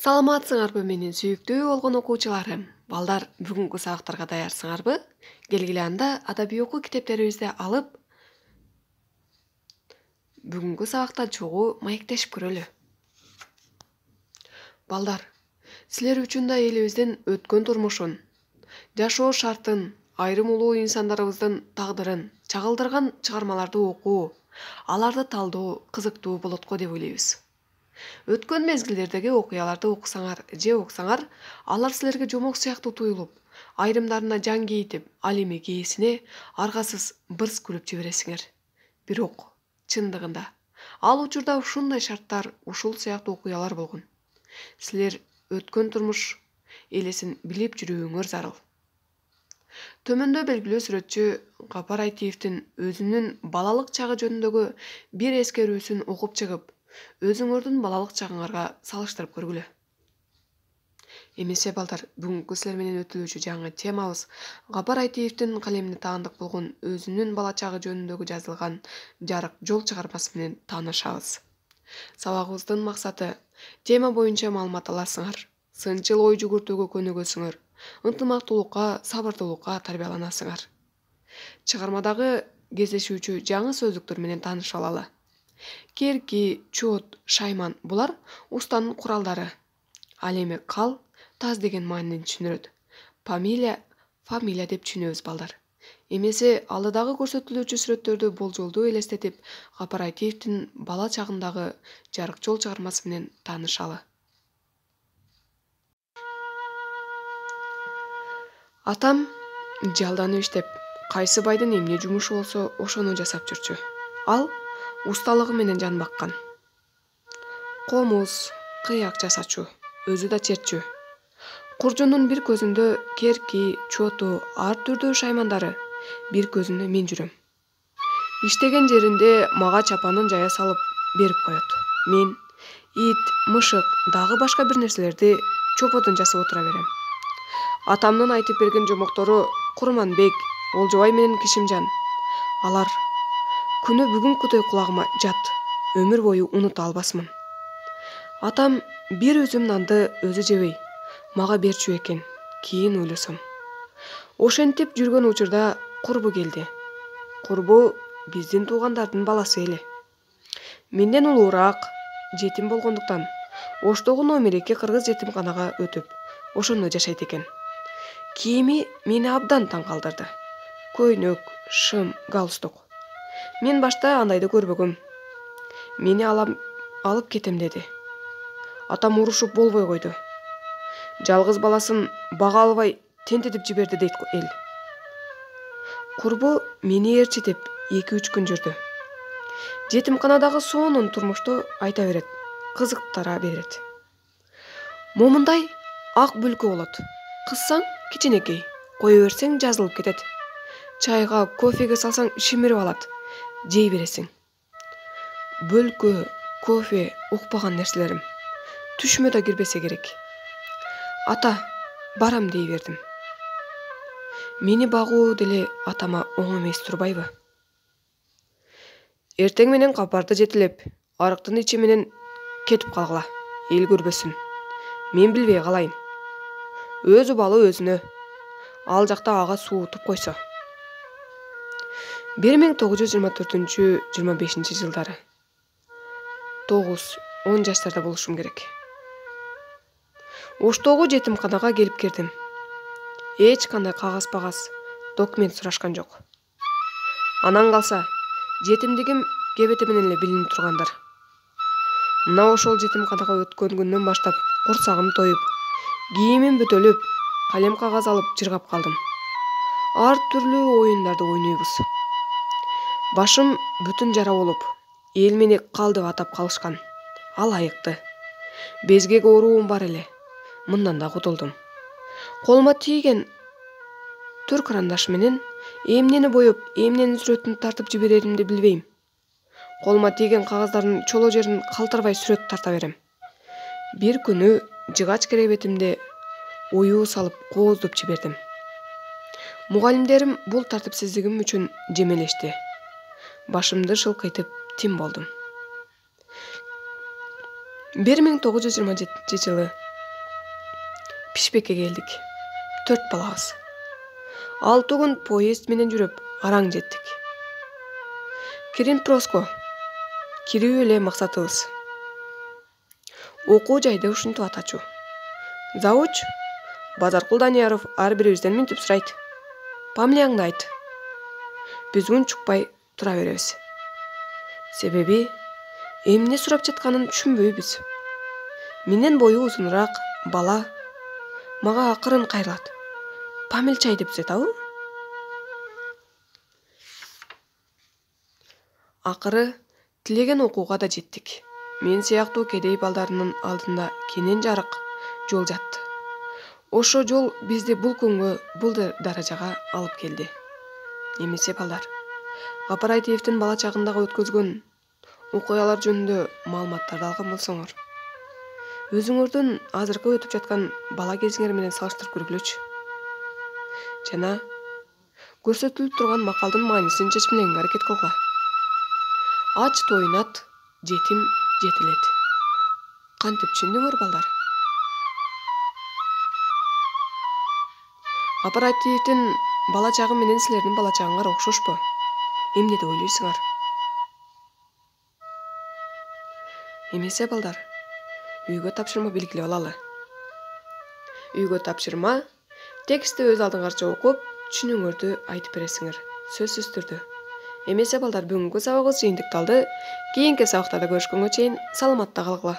Саламатсыңарбы менин сүйүктүү болгон окуучуларым? Балдар, бүгүнкү сабактарга даярсыңарбы? Келгиле анда адабий окуу китептерибизди алып, бүгүнкү сабакта чогуу маектешип көрөлү. Балдар, силер үчүн да элибиздин өткөн турмушун, жашоо шартын, айрым улуу инсандарыбыздын тагдырын чагылдырган чыгармаларды окуу, аларды талдоо кызыктуу болот го деп ойлойбуз. Өткөн мезгилдердеги окуяларды окусаңар же уксаңар, алар силерге жомок сыяктуу туюлуп, айрымдарына жан кейитип, ал эми кээсине аргасыз бырс күлүп жибересиңер. Бирок, чындыгында, ал учурда ушундай шарттар, ушул сыяктуу окуялар болгон. Силер өткөн турмуш элесин билип жүрүүңөр зарыл. Төмөндө белгилүү сүрөтчү Гапар Айтиевдин өзүнүн балалык чагы жөнүндөгү бир эскерүүсүн окуп чыгып, өзүңөрдүн балалык чагыңарга салыштырып көргүлө. Эмесе балдар, бүгүнкү силер менен өтүлүүчү жаңы темабыз Гапар Айтиевдин калемине таандык болгон өзүнүн бала чагы жөнүндөгү жазылган Жарык жол чыгармасы менен таанышабыз. Сабагыбыздын максаты тема боюнча маалымат аласыңар, сынчыл ой жүгүртүүгө көнүгөсүңөр, ынтымактуулукка, сабырдуулукка тарбияланасыңар. Чыгармадагы кездешүүчү жаңы сөздүктөр менен тааныша алалы. Керки, чот, шайман — булар устанын куралдары. Ал эми кал, таз деген маанини түшүндүрөт. Фамилия деп түшүнөбүз балдар. Эмесе алдыдагы көрсөтүлүүчү сүрөттөрдү болжолдуу элестетип, Гапар Айтиевдин бала чагындагы Жарык жол чыгармасы менен таанышалы. Атам жалданып иштеп, кайсы байдын эмне жумушу болсо ошону жасап жүрчү. Ал усталыгы менен жан баккан. Комуз, кыяк жасачу, өзү да чертчү. Куржунун бир көзүндө керки, чоту, ар түрдүү шаймандары, бир көзүндө мен жүрөм. Иштеген жеринде мага чапанын жая салып берип коет. Мен ит, мышык, дагы башка бир нерселерди чоподон жасап отура берем. Атамдын айтып берген жомоктору Курманбек, Олжобай менен Кишимжан. Алар күнү бүгүнкүдөй кулагыма жат, өмүр бою унута албасмын. Атам бир үзүм нанды өзү жебей, мага берчү экен, кийин ойлосом. Ошентип жүргөн учурда Курбу келди. Курбу биздин туугандардын баласы эле. Менден улуураак, жетим болгондуктан, Оштогу номер 2 кыргыз жетимканага өтүп, ошондо жашайт экен. Кийими мени абдан таң калтырды. Көйнөк, шым, галстук. Мен башта андайды көрбөгөм. Мени алып кетем деди. Атам урушуп болбой койду. Жалгыз баласын бага албай тентетип жиберди дейт эл. Курбу мени ээрчитип 2-3 күн жүрдү. Жетимканадагы сонун турмушту айта берет, кызыктыра берет. Момундай ак бүлкү болот. Кыссаң кичинекей, кое берсең жазылып кетет. Чайга, кофеге салсаң шимирип алат, жей бересиң. Бөлкө, кофе укпаган нерселерим. Түшүмө да кирбесе керек. Ата, барам дей бердим. Мени багуу деле атама оң эмес турбайбы? Эртең менен Капарды жетелеп, арыктын ичи менен кетип калгыла, эл көрбөсүн. Мен билбей калайын. Өзү балы өзүнө. Ал жакта ага суутуп койсо. 1924-25 жылдары. 9-10 жаштарда болушум керек. Оштогу жетимканага келип кирдим. Эч кандай кагаз-пагаз, документ сурашкан жок. Анан калса, жетимдигим кебете менен эле билинип тургандар. Мына ошол жетимканага өткөн күндөн баштап курсагым тоюп, кийимим бүтөлүп, калем кагаз алып жыргап калдым. Ар түрлүү оюндарды ойнойбуз. Башым бүтүн жара болуп, эл мени кал деп атап калышкан. Ал айыкты. Безгек ооруум бар эле. Мындан да кутулдум. Колума тийген түр карандаш менен эмнени боеп, эмненин сүрөтүн тартып жибереримди билбейм. Колума тийген кагаздардын чоло жерин калтырбай сүрөт тарта берем. Бир күнү жыгач керебетимде уюу салып кооздоп жибердим. Мугалимдерим бул тартипсиздигим үчүн жемелешти. Башымды шылкыйтып тим болдум. 1927 жылы Пишпекке келдик. 4 балабыз. 6 күн поезд менен жүрүп, араң жеттик. Кирин Проско. Кирүү эле максатыбыз. Окуу жайды ушинтип атачу. Завуч Базаркул Данияров ар бирибизден минтип сурайт. Фамилияңды айт. Биз унчукпай тура беребиз. Себеби эмне сурап жатканын түшүнбөйбүз. Менен бою узунураак бала мага акырын кайрылат. Памилчай деп жатабы? Акыры тилеген окууга да жеттик. Мен сыяктуу кедей балдарынын алдында кенен жарык жол жатты. Ошо жол бизди бул күнгө, бул даражага алып келди. Эмесе балдар, Гапар Айтиевдин бала чагындагы өткөзгөн окуялар жөнүндө маалыматтарды алган болсоңор, өзүңөрдүн азыркы өтүп жаткан бала кезиңер менен салыштырып көргүлөчү. Жана көрсөтүлүп турган макалдын маанисин чечмелегенге аракет кылгыла. Ач тойнат, жетим жетилет. Кантип түшүндүңөр балдар? Гапар Айтиевдин бала чагы менен силердин бала чагыңар окшошпу? Эмне деп ойлойсуңар? Эмесе балдар, үйгө тапшырма белгилеп алалы. Үйгө тапшырма текстти өз алдыңарча окуп, түшүнүүңөрдү айтып бересиңер. Сөзсүз түрдө. Эмесе балдар, бүгүнкү сабагыбыз жыйынтыкталды. Кийинки сабактарда көрүшкөнгө чейин саламатта калгыла.